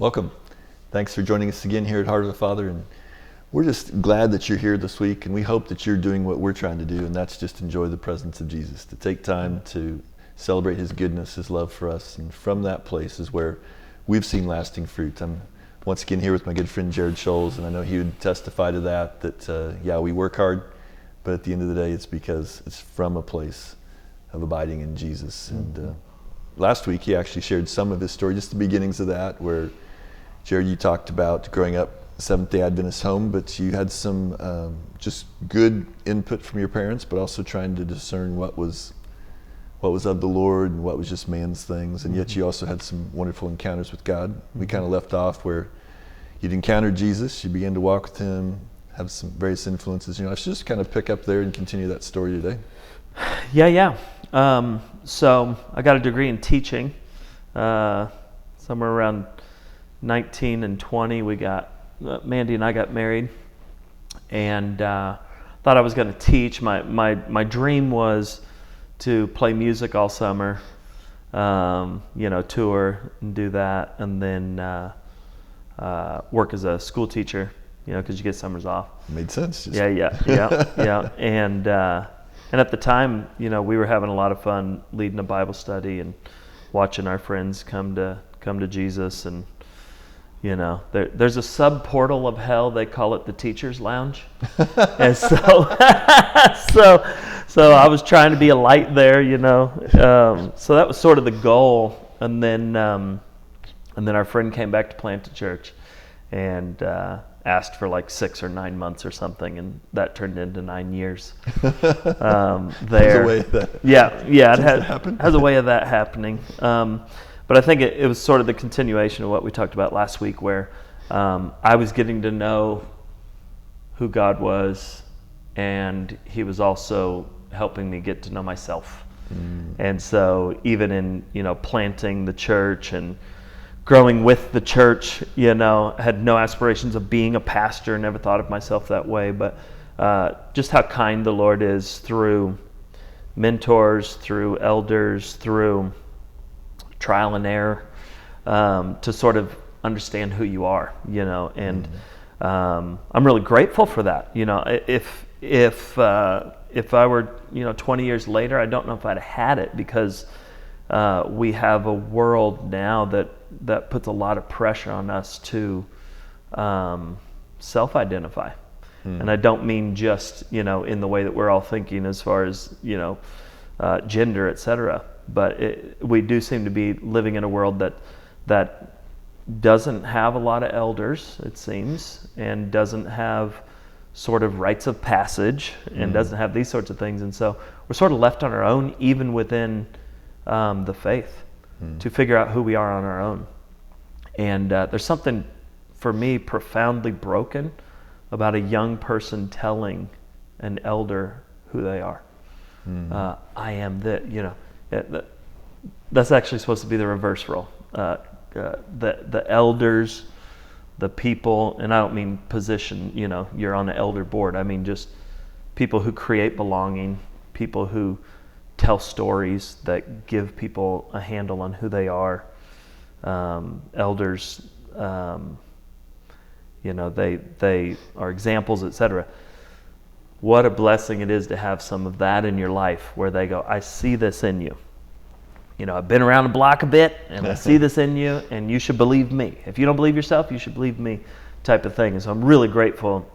Welcome. Thanks for joining us again here at Heart of the Father, and we're just glad that you're here this week, and we hope that you're doing what we're trying to do, and that's just enjoy the presence of Jesus, to take time to celebrate His goodness, His love for us, and from that place is where we've seen lasting fruit. I'm once again here with my good friend Jared Scholz, and I know he would testify to that yeah, we work hard, but at the end of the day, it's because it's from a place of abiding in Jesus. And last week, he actually shared some of his story, just the beginnings of that, where, Jared, you talked about growing up Seventh-day Adventist home, but you had some just good input from your parents, but also trying to discern what was of the Lord and what was just man's things, and yet you also had some wonderful encounters with God. We kind of left off where you'd encountered Jesus, you began to walk with Him, have some various influences. You know, I should just kind of pick up there and continue that story today. Yeah. So I got a degree in teaching. Somewhere around 19 and 20, Mandy and I got married, and thought I was going to teach. My dream was to play music all summer, tour and do that, and then work as a school teacher, because you get summers off. Made sense. Yeah. And at the time, we were having a lot of fun leading a Bible study and watching our friends come to Jesus. And there's a sub portal of hell. They call it the Teacher's Lounge. And so I was trying to be a light there, So that was sort of the goal. And then our friend came back to plant a church, and asked for like 6 or 9 months or something, and that turned into 9 years. There, has a way of that. It has a way of that happening. But I think it was sort of the continuation of what we talked about last week, where I was getting to know who God was, and He was also helping me get to know myself. And so even in planting the church and growing with the church, had no aspirations of being a pastor, never thought of myself that way, but just how kind the Lord is through mentors, through elders, through trial and error, to sort of understand who you are, and I'm really grateful for that. If I were 20 years later, I don't know if I'd have had it, because we have a world now that puts a lot of pressure on us to self-identify. And I don't mean just, in the way that we're all thinking as far as, gender, etc. But we do seem to be living in a world that doesn't have a lot of elders, it seems, and doesn't have sort of rites of passage, and doesn't have these sorts of things. And so we're sort of left on our own, even within the faith, to figure out who we are on our own. And there's something, for me, profoundly broken about a young person telling an elder who they are. I am that, that's actually supposed to be the reverse role. The elders, the people, and I don't mean position, you're on the elder board. I mean just people who create belonging, people who tell stories that give people a handle on who they are. Elders, they are examples, etc. What a blessing it is to have some of that in your life, where they go, I see this in you. I've been around the block a bit, and I see this in you, and you should believe me. If you don't believe yourself, you should believe me, type of thing. And so I'm really grateful,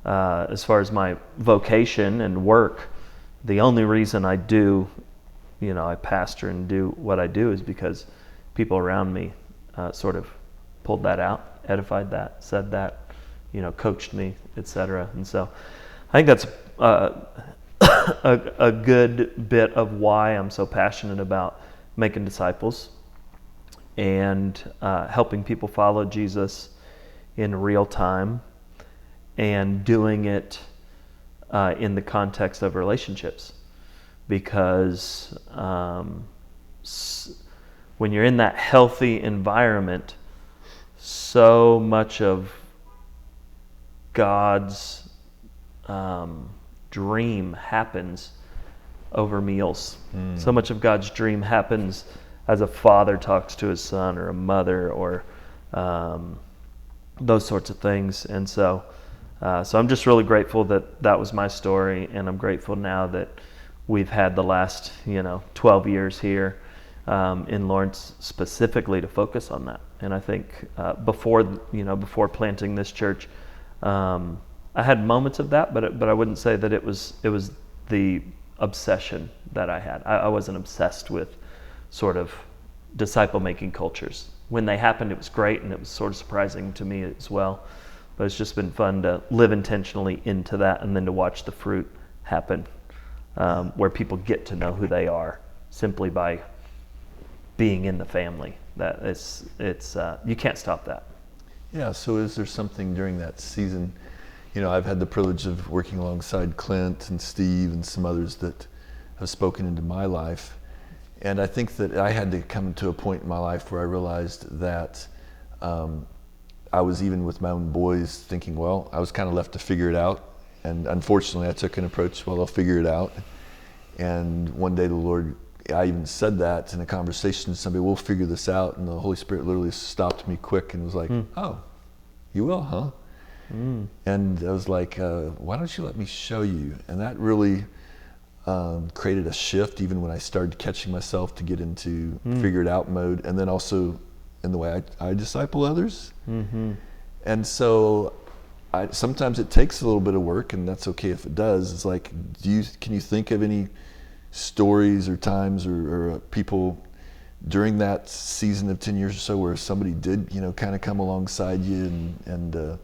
as far as my vocation and work. The only reason I do, I pastor and do what I do, is because people around me sort of pulled that out, edified that, said that, coached me, etc. And so I think that's a good bit of why I'm so passionate about making disciples and helping people follow Jesus in real time, and doing it in the context of relationships. Because when you're in that healthy environment, so much of God's dream happens over meals. So much of God's dream happens as a father talks to his son, or a mother, or those sorts of things. And so I'm just really grateful that was my story, and I'm grateful now that we've had the last 12 years here in Lawrence specifically to focus on that. And I think before planting this church, I had moments of that, but I wouldn't say that it was the obsession that I had. I wasn't obsessed with sort of disciple making cultures. When they happened, it was great, and it was sort of surprising to me as well. But it's just been fun to live intentionally into that, and then to watch the fruit happen, where people get to know who they are simply by being in the family. That it's you can't stop that. Yeah. So is there something during that season? I've had the privilege of working alongside Clint and Steve and some others that have spoken into my life. And I think that I had to come to a point in my life where I realized that I was, even with my own boys, thinking, well, I was kind of left to figure it out. And unfortunately, I took an approach, well, I'll figure it out. And one day the Lord, I even said that in a conversation to somebody, we'll figure this out. And the Holy Spirit literally stopped me quick and was like, oh, you will, huh? And I was like, why don't you let me show you? And that really created a shift, even when I started catching myself to get into figure it out mode, and then also in the way I disciple others. And so sometimes it takes a little bit of work, and that's okay if it does. It's like, can you think of any stories or times or people during that season of 10 years or so where somebody did kind of come alongside you, and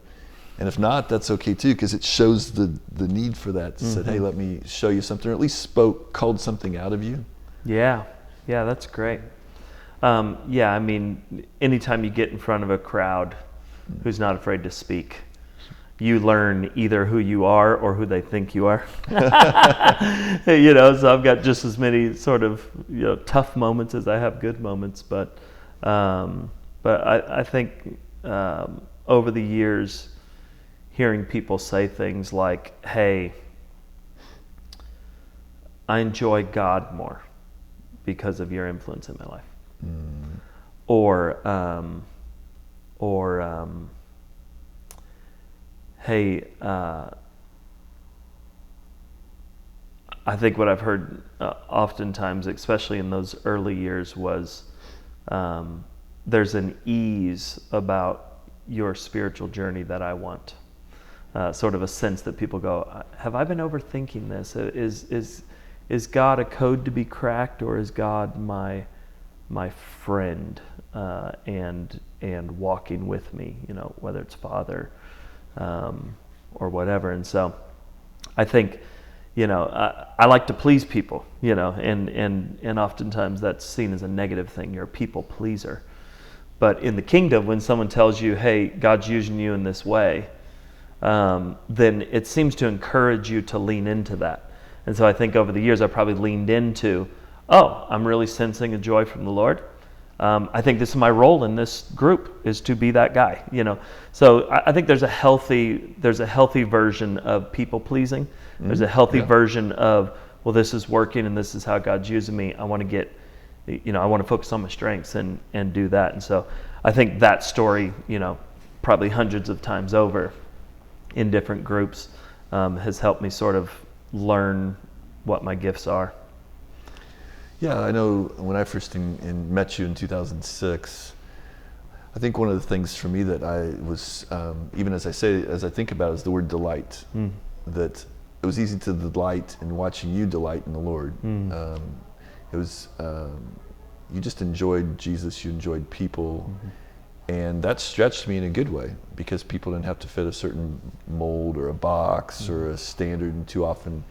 if not, that's okay too, because it shows the need for that. Said, hey, let me show you something, or at least called something out of you. Yeah, that's great. I mean, anytime you get in front of a crowd who's not afraid to speak, you learn either who you are or who they think you are. So I've got just as many sort of tough moments as I have good moments, but I think over the years, hearing people say things like, hey, I enjoy God more because of your influence in my life. Or hey, I think what I've heard oftentimes, especially in those early years, was there's an ease about your spiritual journey that I want. Sort of a sense that people go, have I been overthinking this? Is God a code to be cracked, or is God my friend and walking with me? Whether it's Father or whatever. And so, I think I like to please people. And oftentimes that's seen as a negative thing. You're a people pleaser. But in the kingdom, when someone tells you, hey, God's using you in this way, then it seems to encourage you to lean into that. And so I think over the years I probably leaned into, oh, I'm really sensing a joy from the Lord. I think this is my role in this group, is to be that guy. So I think there's a healthy version of people pleasing. There's a healthy version of, well, this is working and this is how God's using me. I want to focus on my strengths and do that. And so I think that story, probably hundreds of times over in different groups, has helped me sort of learn what my gifts are. Yeah, I know when I first met you in 2006, I think one of the things for me that I was, even as I think about it, is the word delight. That it was easy to delight in watching you delight in the Lord. It was, you just enjoyed Jesus, you enjoyed people, and that stretched me in a good way, because people didn't have to fit a certain mold or a box or a standard. And too often,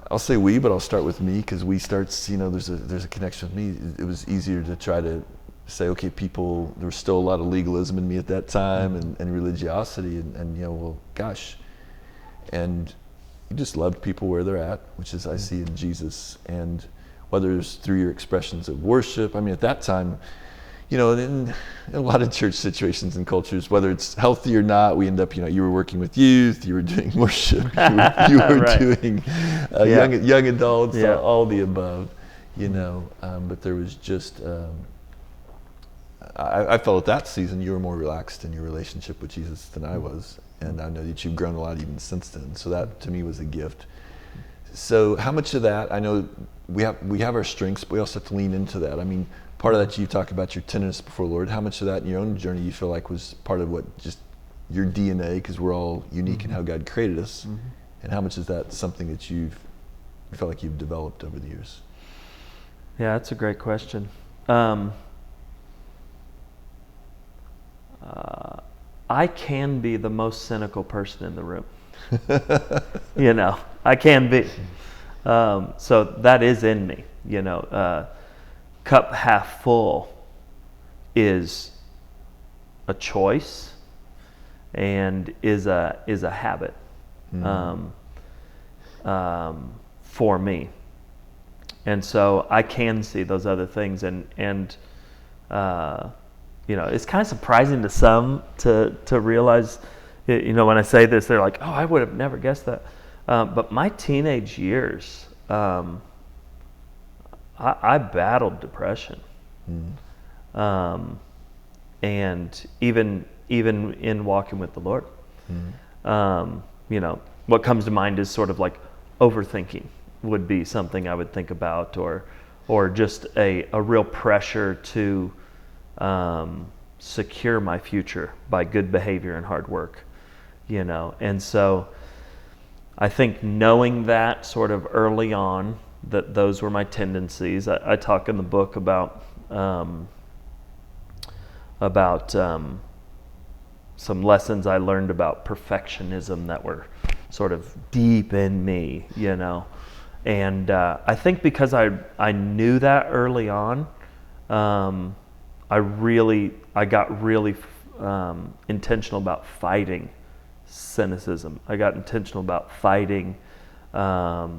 I'll say we, but I'll start with me, because we starts, there's a connection with me. It was easier to try to say, okay, people, there was still a lot of legalism in me at that time, and religiosity, and well, gosh. And you just loved people where they're at, which is I see in Jesus. And whether it's through your expressions of worship, I mean, at that time, in a lot of church situations and cultures, whether it's healthy or not, we end up, you were working with youth, you were doing worship, you were right. doing young adults, all the above, but there was just I felt at that season you were more relaxed in your relationship with Jesus than I was, and I know that you've grown a lot even since then. So that to me was a gift. So how much of that, I know we have our strengths, but we also have to lean into that. I mean, part of that you talk about your tenderness before the Lord. How much of that in your own journey you feel like was part of what just your DNA, because we're all unique in how God created us, and how much is that something that you feel like you've developed over the years? Yeah, that's a great question. I can be the most cynical person in the room. I can be. So that is in me. Cup half full is a choice and is a habit for me. And so I can see those other things, and it's kind of surprising to some to realize, when I say this, they're like, oh, I would have never guessed that. But my teenage years, I battled depression. And even in walking with the Lord, what comes to mind is sort of like overthinking would be something I would think about, or just a real pressure to secure my future by good behavior and hard work, and so I think knowing that sort of early on, that those were my tendencies. I talk in the book about some lessons I learned about perfectionism that were sort of deep in me, and I think because I knew that early on, I got really intentional about fighting cynicism. I got intentional about fighting, a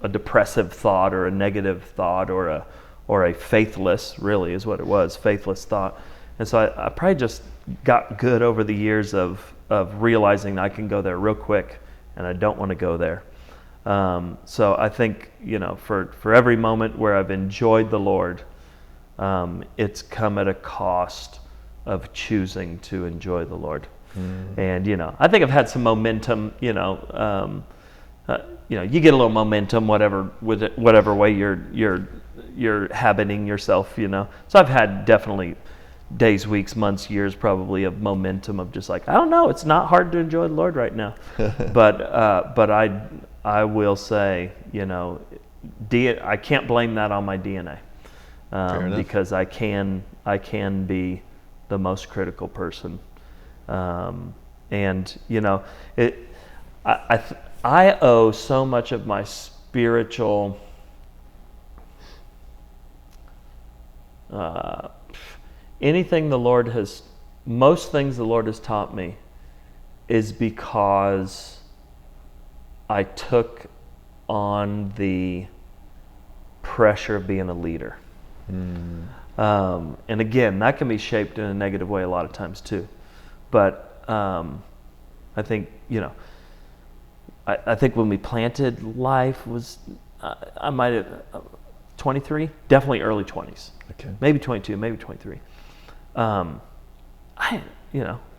depressive thought or a negative thought or a faithless, really is what it was, faithless thought. And so I probably just got good over the years of realizing I can go there real quick, and I don't want to go there. So I think, for every moment where I've enjoyed the Lord, it's come at a cost of choosing to enjoy the Lord. And I think I've had some momentum. You get a little momentum, whatever way you're habiting yourself. So I've had definitely days, weeks, months, years, probably of momentum of just like, I don't know, it's not hard to enjoy the Lord right now. but I will say, I can't blame that on my DNA, because I can be the most critical person. And I owe so much of my spiritual most things the Lord has taught me is because I took on the pressure of being a leader. And again, that can be shaped in a negative way a lot of times too. But I think, I think when we planted Life was, I might have, 23, definitely early 20s. Okay. Maybe 22, maybe 23. I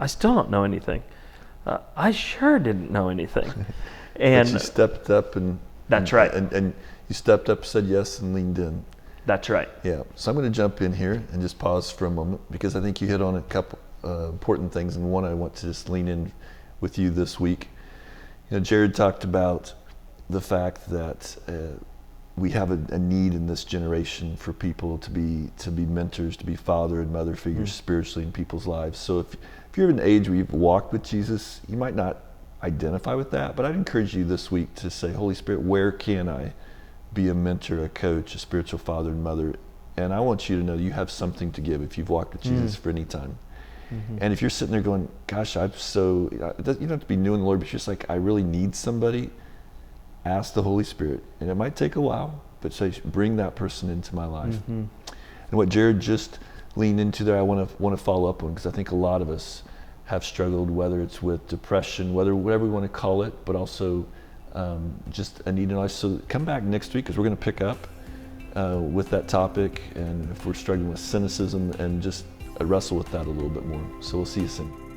still don't know anything. I sure didn't know anything. And but you stepped up and that's right. And you stepped up, said yes, and leaned in. That's right. Yeah. So I'm going to jump in here and just pause for a moment, because I think you hit on a couple important things, and one I want to just lean in with you this week. Jared talked about the fact that we have a need in this generation for people to be mentors, to be father and mother figures spiritually in people's lives. So if you're of an age where you've walked with Jesus, you might not identify with that, but I'd encourage you this week to say, Holy Spirit, where can I be a mentor, a coach, a spiritual father and mother? And I want you to know you have something to give if you've walked with Jesus for any time. And if you're sitting there going, gosh, you don't have to be new in the Lord, but you're just like, I really need somebody, ask the Holy Spirit. And it might take a while, but say, bring that person into my life. And what Jared just leaned into there, I want to follow up on, because I think a lot of us have struggled, whether it's with depression, whatever we want to call it, but also just a need in life. So come back next week, because we're going to pick up with that topic, and if we're struggling with cynicism, and just wrestle with that a little bit more. So we'll see you soon.